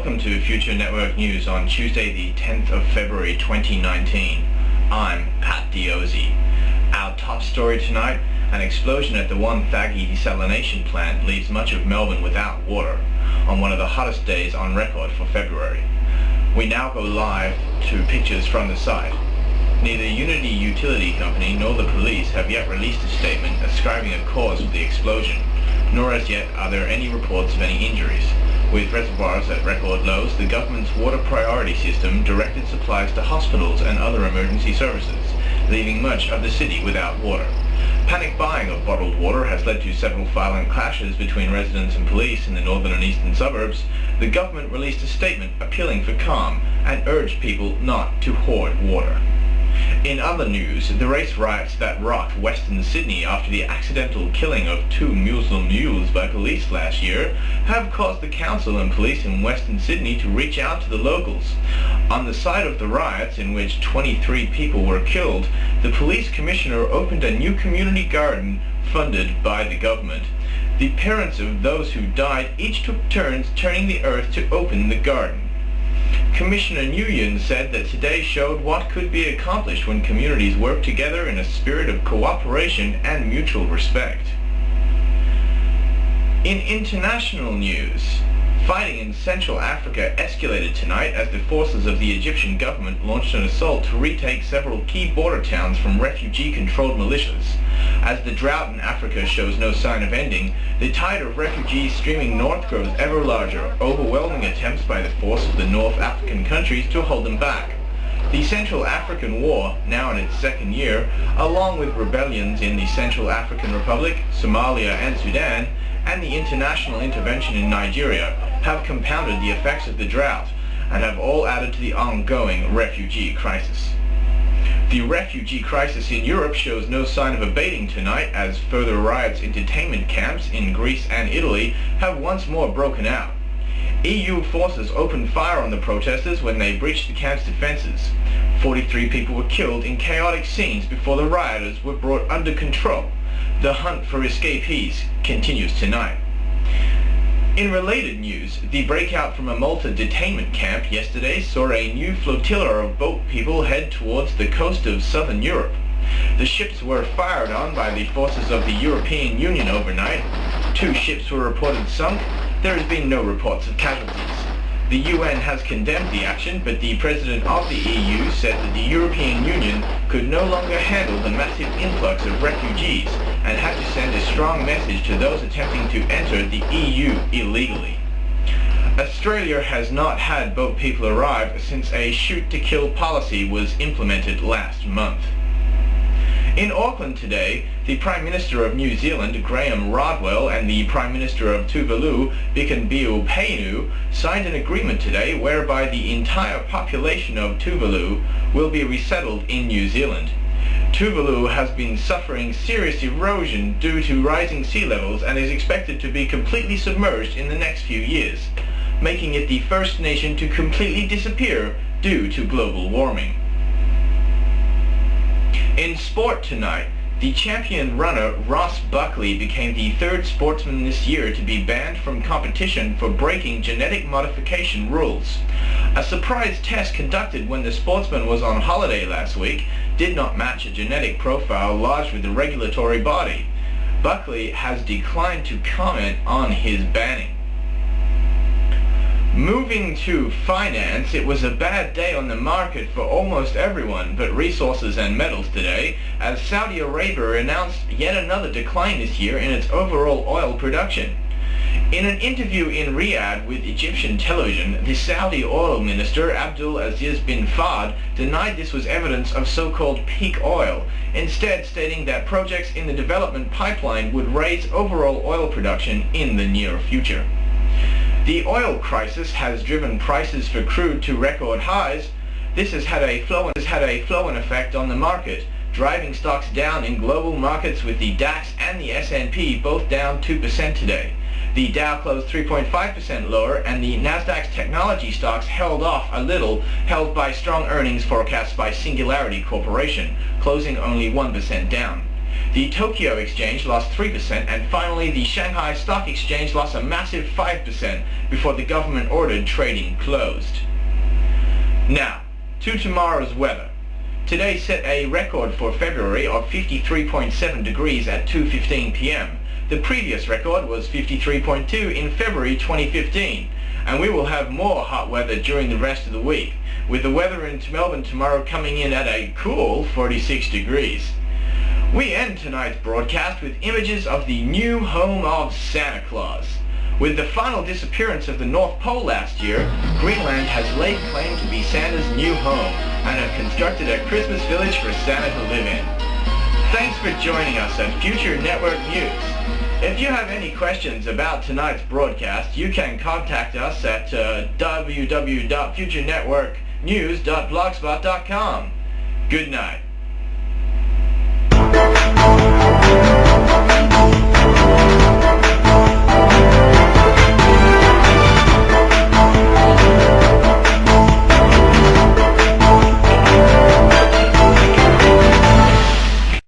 Welcome to Future Network News on Tuesday the 10th of February 2019. I'm Pat Diozzi. Our top story tonight, an explosion at the Wonthaggi desalination plant leaves much of Melbourne without water on one of the hottest days on record for February. We now go live to pictures from the site. Neither Unity Utility Company nor the police have yet released a statement ascribing a cause for the explosion, nor as yet are there any reports of any injuries. With reservoirs at record lows, the government's water priority system directed supplies to hospitals and other emergency services, leaving much of the city without water. Panic buying of bottled water has led to several violent clashes between residents and police in the northern and eastern suburbs. The government released a statement appealing for calm and urged people not to hoard water. In other news, the race riots that rocked Western Sydney after the accidental killing of 2 Muslim mules by police last year have caused the council and police in Western Sydney to reach out to the locals. On the side of the riots, in which 23 people were killed, the police commissioner opened a new community garden funded by the government. The parents of those who died each took turns turning the earth to open the garden. Commissioner Nguyen said that today showed what could be accomplished when communities work together in a spirit of cooperation and mutual respect. In international news, fighting in Central Africa escalated tonight as the forces of the Egyptian government launched an assault to retake several key border towns from refugee-controlled militias. As the drought in Africa shows no sign of ending, the tide of refugees streaming north grows ever larger, overwhelming attempts by the force of the North African countries to hold them back. The Central African War, now in its second year, along with rebellions in the Central African Republic, Somalia and Sudan, and the international intervention in Nigeria, have compounded the effects of the drought and have all added to the ongoing refugee crisis. The refugee crisis in Europe shows no sign of abating tonight as further riots in detainment camps in Greece and Italy have once more broken out. EU forces opened fire on the protesters when they breached the camp's defenses. 43 people were killed in chaotic scenes before the rioters were brought under control. The hunt for escapees continues tonight. In related news, the breakout from a Malta detainment camp yesterday saw a new flotilla of boat people head towards the coast of southern Europe. The ships were fired on by the forces of the European Union overnight. 2 ships were reported sunk. There has been no reports of casualties. The UN has condemned the action, but the president of the EU said that the European Union could no longer handle the massive influx of refugees and had to send a strong message to those attempting to enter the EU illegally. Australia has not had boat people arrive since a shoot-to-kill policy was implemented last month. In Auckland today, the Prime Minister of New Zealand, Graham Rodwell, and the Prime Minister of Tuvalu, Bikan Painu, signed an agreement today whereby the entire population of Tuvalu will be resettled in New Zealand. Tuvalu has been suffering serious erosion due to rising sea levels and is expected to be completely submerged in the next few years, making it the first nation to completely disappear due to global warming. In sport tonight, the champion runner Ross Buckley became the 3rd sportsman this year to be banned from competition for breaking genetic modification rules. A surprise test conducted when the sportsman was on holiday last week did not match a genetic profile lodged with the regulatory body. Buckley has declined to comment on his banning. Moving to finance, it was a bad day on the market for almost everyone but resources and metals today, as Saudi Arabia announced yet another decline this year in its overall oil production. In an interview in Riyadh with Egyptian television, the Saudi oil minister Abdul Aziz bin Fahd denied this was evidence of so-called peak oil, instead stating that projects in the development pipeline would raise overall oil production in the near future. The oil crisis has driven prices for crude to record highs. This has had a flow-on effect on the market, driving stocks down in global markets with the DAX and the S&P both down 2% today. The Dow closed 3.5% lower and the Nasdaq's technology stocks held off a little, held by strong earnings forecasts by Singularity Corporation, closing only 1% down. The Tokyo Exchange lost 3%, and finally the Shanghai Stock Exchange lost a massive 5% before the government-ordered trading closed. Now, to tomorrow's weather. Today set a record for February of 53.7 degrees at 2:15 p.m. The previous record was 53.2 in February 2015, and we will have more hot weather during the rest of the week, with the weather in Melbourne tomorrow coming in at a cool 46 degrees. We end tonight's broadcast with images of the new home of Santa Claus. With the final disappearance of the North Pole last year, Greenland has laid claim to be Santa's new home and have constructed a Christmas village for Santa to live in. Thanks for joining us at Future Network News. If you have any questions about tonight's broadcast, you can contact us at www.futurenetworknews.blogspot.com. Good night.